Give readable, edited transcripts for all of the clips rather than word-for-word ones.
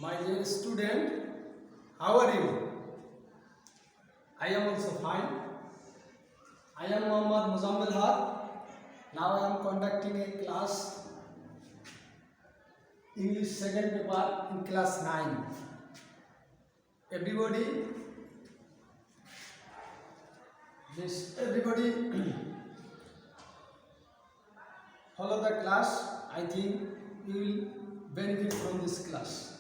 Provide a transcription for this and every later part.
My dear student, how are you? I am also fine. I am Muhammad Muzammil Haq. Now I am conducting a class English second paper in class 9. Everybody, everybody follow the class. I think you will benefit from this class.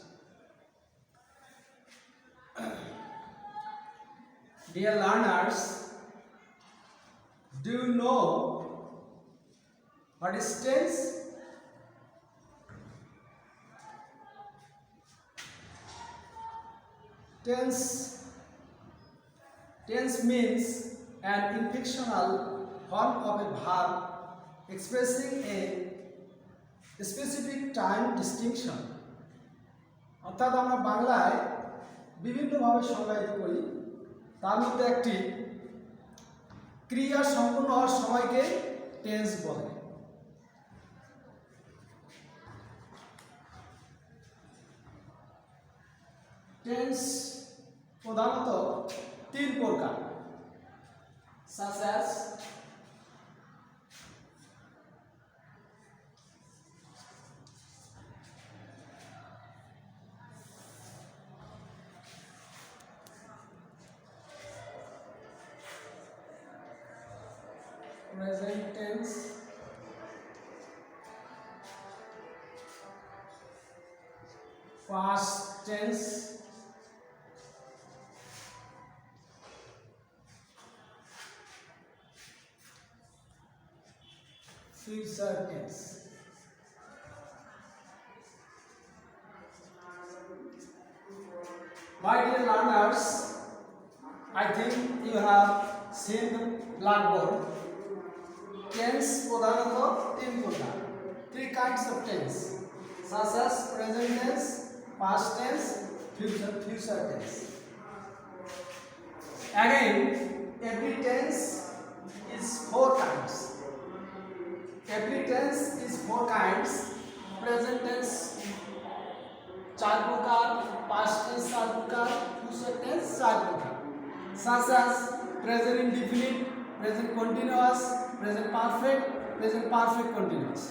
Dear learners, do you know what is tense? Tense means an inflectional form of a verb expressing a specific time distinction. অর্থাৎ আমরা বাংলায় বিভিন্নভাবে সংজ্ঞায়িত করি, তার মধ্যে একটি ক্রিয়া সম্পূর্ণ হওয়ার সময়কে টেন্স বলে। টেন্স প্রধানত তিন প্রকার, such as present tense, past tense, future tense. My dear learners, I think you have seen the blackboard. Tense প্রধানত তিন প্রকার, three kinds of tense, such as present tense, past tense, future tense. Again, every tense is four kinds. Every tense is four kinds. Present tense চার প্রকার, past tense চার প্রকার, future tense চার প্রকার, such as present indefinite, present continuous, present perfect continuous.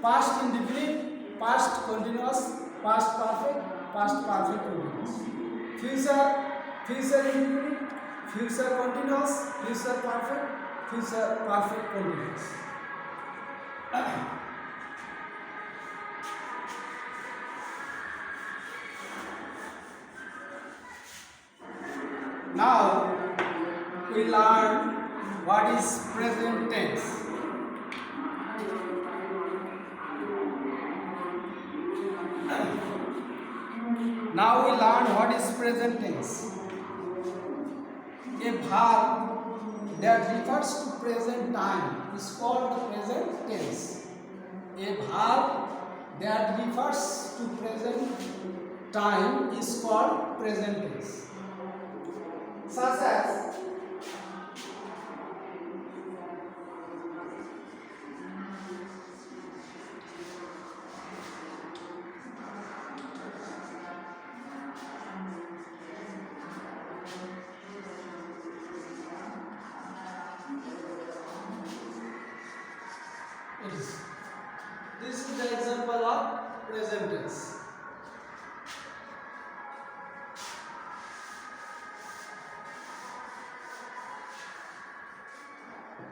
Past indefinite, past continuous, past perfect continuous. Future indefinite, future continuous, future perfect continuous. Now we learn what is present tense. Now we learn what is present tense. A verb that refers to present time is called the present tense. A verb that refers to present time is called present tense. Such as this is the example of present tense.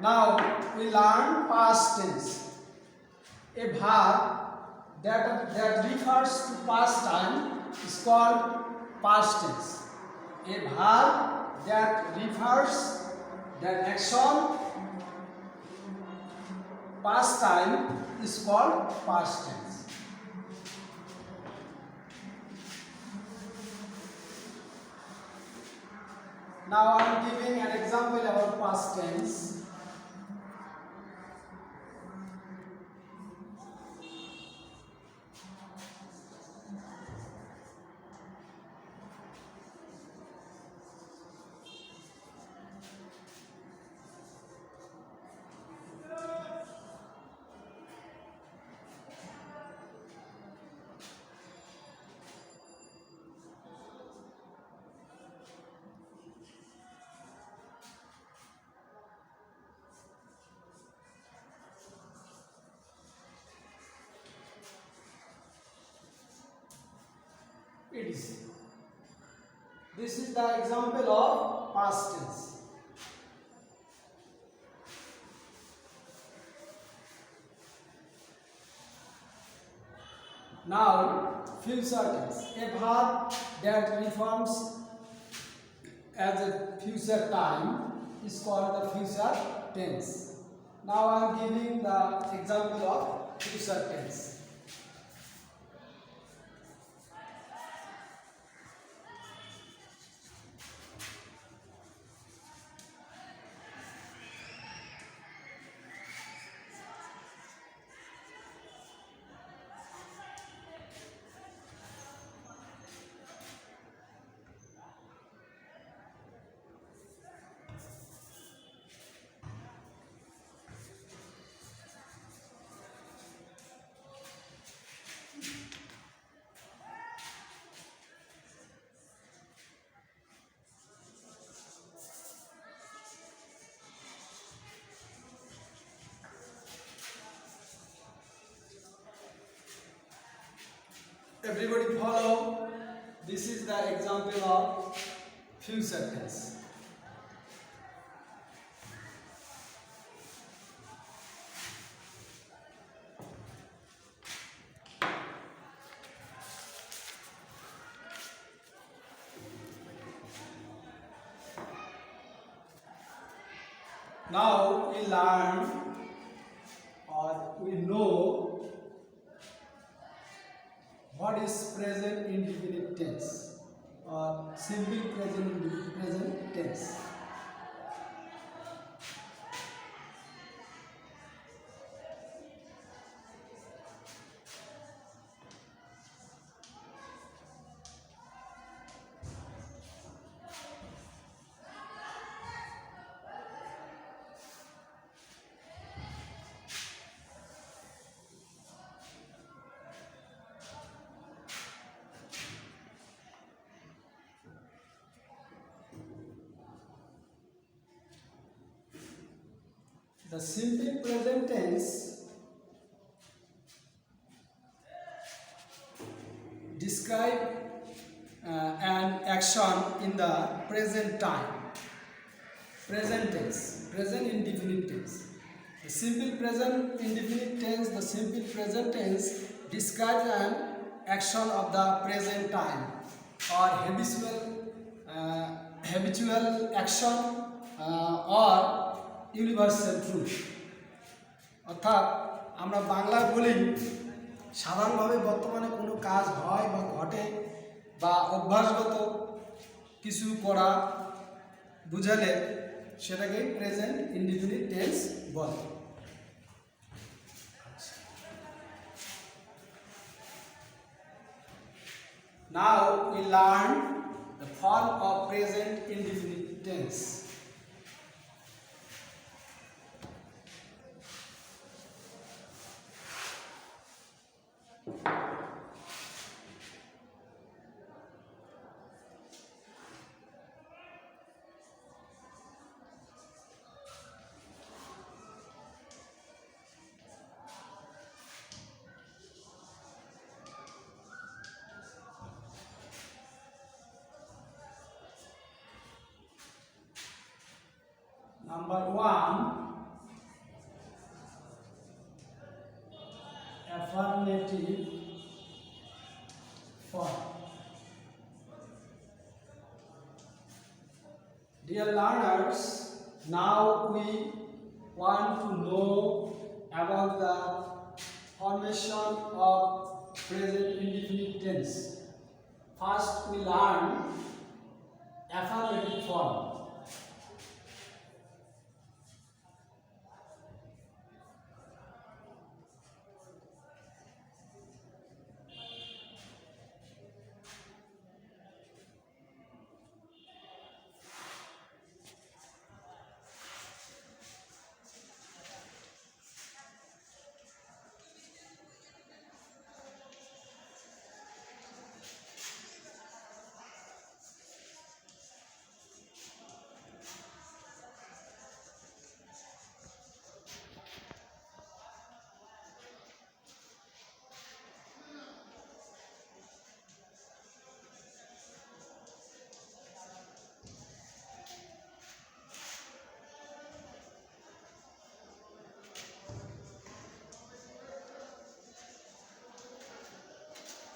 Now we learn past tense. A verb that refers to past time is called past tense. A verb that refers that action past time is called past tense. Now I am giving an example about past tense. etc. This is the example of past tense. Now, future tense. A verb that reforms as a future time is called the future tense. Now I am giving the example of future tense. Everybody follow. This is the example of future tense. Now we learn or we know what is present indefinite tense or simple present tense. The simple present tense describe an action in the present time. Present tense, present indefinite tense. The simple present indefinite tense, the simple present tense describes an action of the present time or habitual action or universal truth. অর্থাৎ আমরা বাংলায় বলি সাধারণভাবে বর্তমানে কোনো কাজ হয় বা ঘটে বা অভ্যাসগত কিছু করা বুঝালে সেটাকে প্রেজেন্ট ইনডিফিনিট টেন্স বলে। Now we learn the form of present indefinite tense. Number 1, affirmative form. Dear learners, now we want to know about the formation of present indefinite tense. First, we learn affirmative form.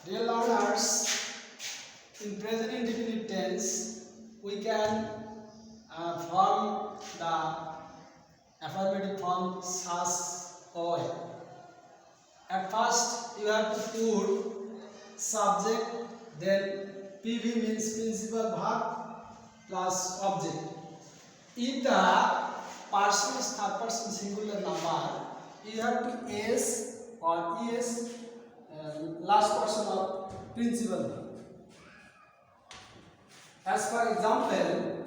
Dear learners, in present indefinite tense, we can form the affirmative form such way. At first, you have to put subject, then PV means principal verb plus object. If the person is third person singular number, you have to S or ES last person of principal verb. As for example,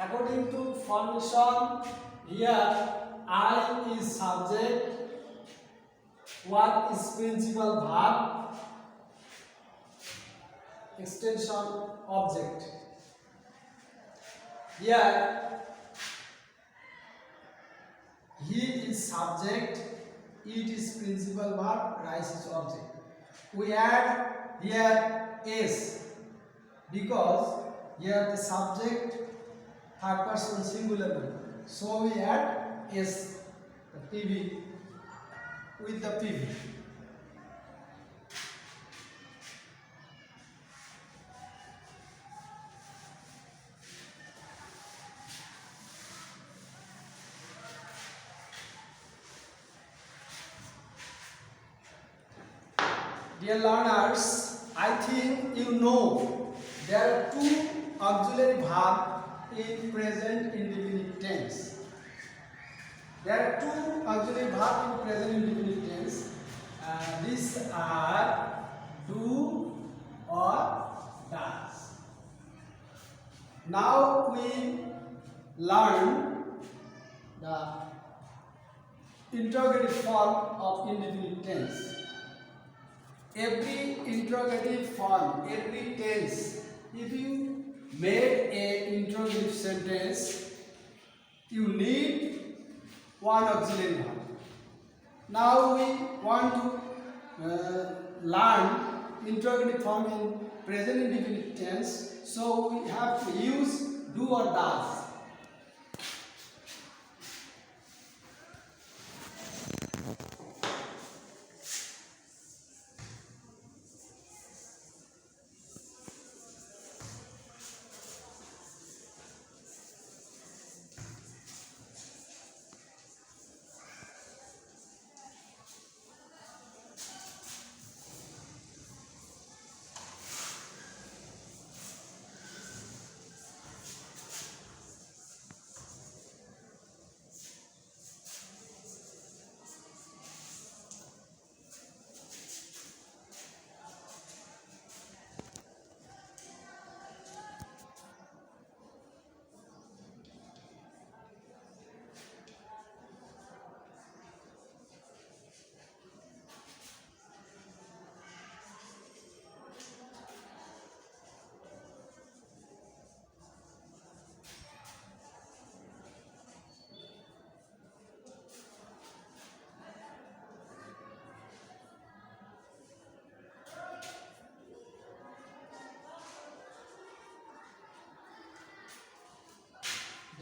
according to formation, here I is subject, what is principal verb, extension object. Here he is subject, it is principal verb, rice is object. We add here s because here the subject third person singular number. So we add s, the PV with the PV. Dear learners, I think you know there are two auxiliary verbs in present indefinite tense. There are two auxiliary verbs in present indefinite tense. These are do or does. Now we learn the interrogative form of indefinite tense. Every interrogative form, every tense, if you make a interrogative sentence, you need one auxiliary verb. Now we want to learn interrogative form in present indefinite tense, so we have to use do or does.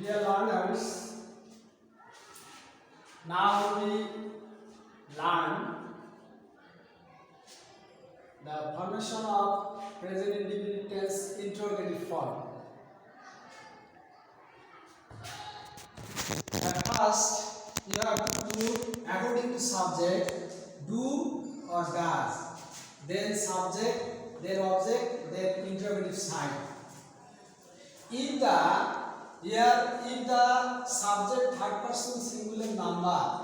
Dear learners, now we learn the formation of present indefinite tense interrogative form. At first, you have to put according to subject, do or does, then subject, then object, then interrogative sign. If the subject third person singular number,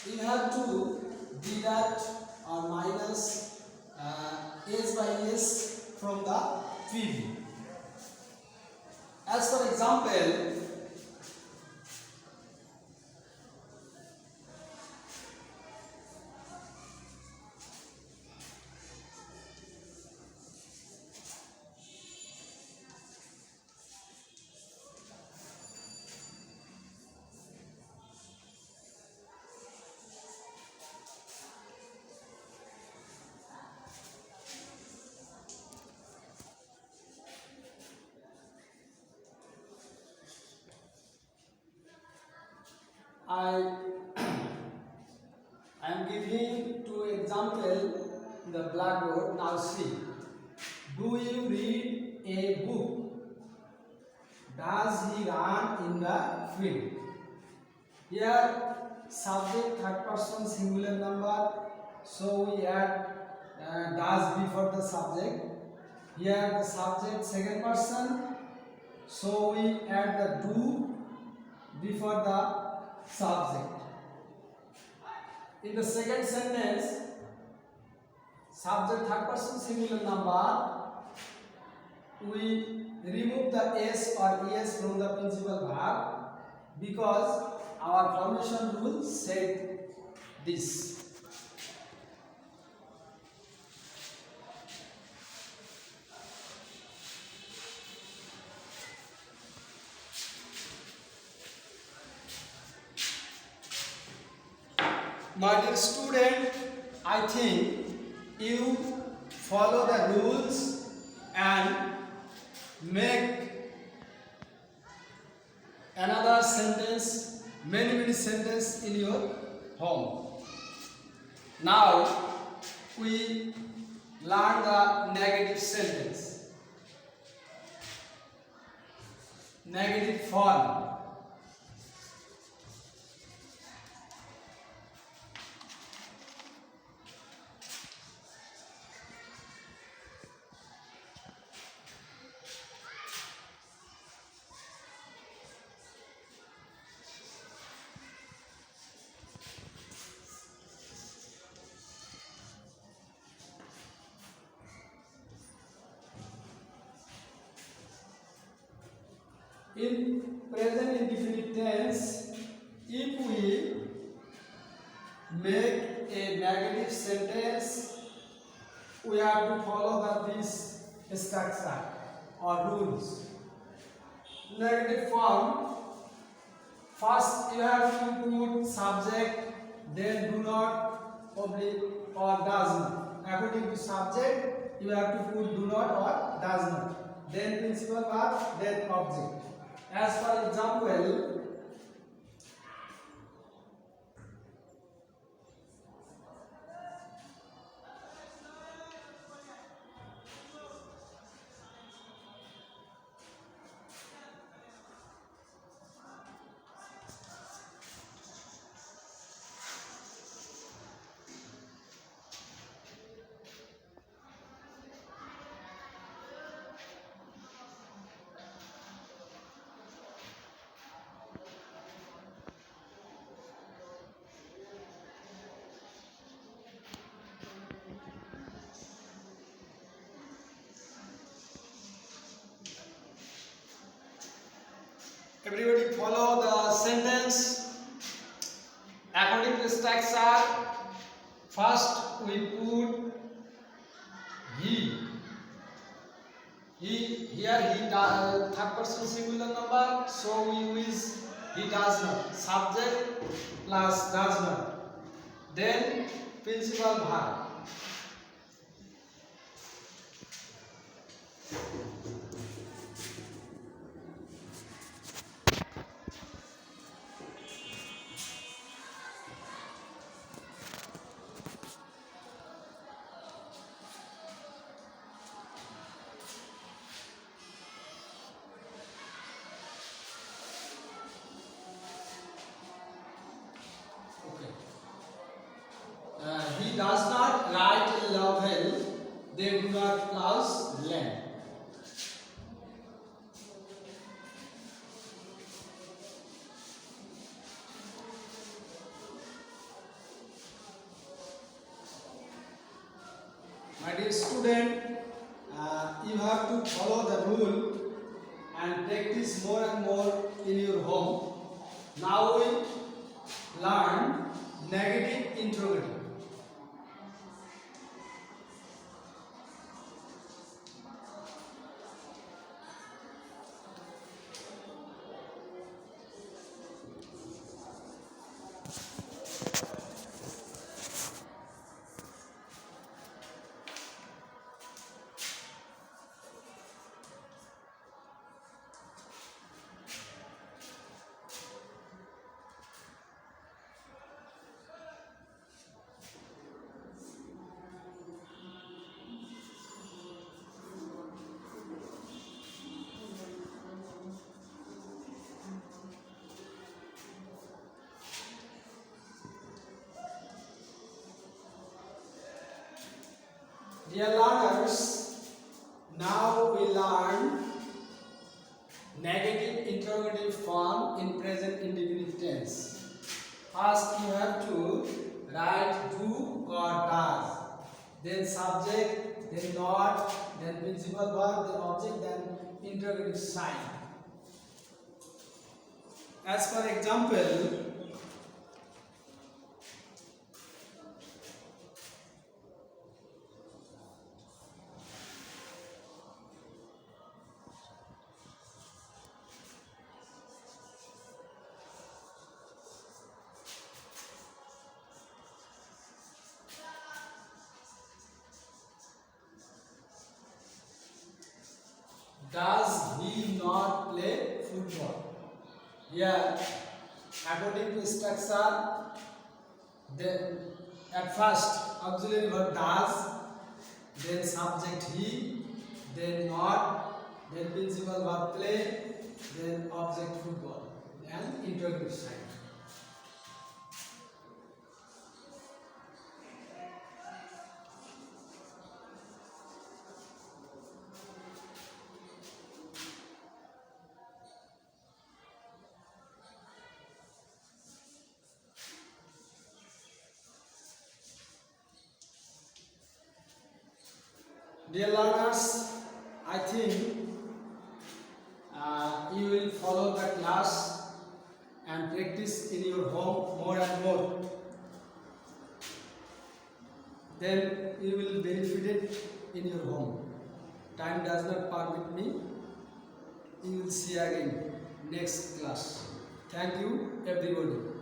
you have to deduct or minus s by s from the PV. As for example, I I am giving two example in the blackboard. Now see. Do you read a book? Does he run in the field? Here subject third person singular number, so we add does before the subject. Here the subject second person, so we add the do before the subject. In the second sentence, subject third person singular number, we remove the s or es from the principal verb because our formation rule said this. My dear student, I think you follow the rules and make another sentence, many sentences in your home. Now we learn the negative sentence, negative form. In present indefinite tense, if we make a negative sentence, we have to follow this structure or rules. Negative form, first you have to put subject, then do not, public or does not. According to subject, you have to put do not or does not. Then principal verb, then object. As for example, everybody follow the sentence according to structure. First we put he. Here he does, third person singular number, so we use he does not. Subject plus does not. Then principal verb. He does not write a novel. They do not plow land. My dear student, you have to follow the rule and practice more and more in your home. Now we learn negative interrogative. Dear learners, now we learn negative interrogative form in present indefinite tense. First, you have to write do or does, then subject, then not, then principal verb, then object, then interrogative sign. As for example, does he not play football? Here, according to structure, then at first auxiliary verb does, then subject he, then not, then principal verb play, then object football, and interrogative sign. Dear learners, I think you will follow the class and practice in your home more and more. Then you will benefit it in your home. Time does not permit me. You will see again next class. Thank you, everybody.